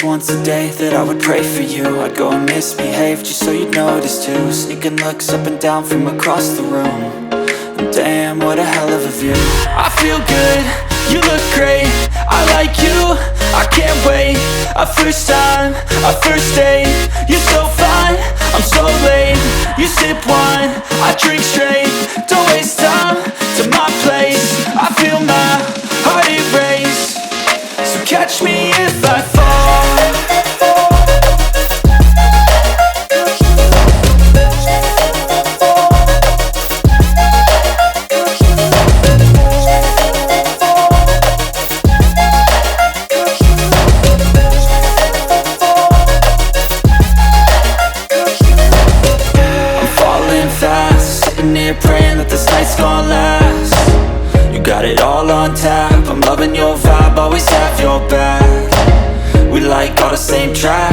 once a day that I would pray for you. I'd go and misbehave just so you'd notice too. Sneaking looks up and down from across the room. And damn, what a hell of a view. I feel good, you look great, I like you, I can't wait. A first time, a first date, you're so fine, I'm so late. You sip wine, I drink straight. Don't waste time to my place. I feel my heart erase. So catch me if I fall. Praying that this night's gonna last. You got it all on tap, I'm loving your vibe, always have your back. We like all the same tracks.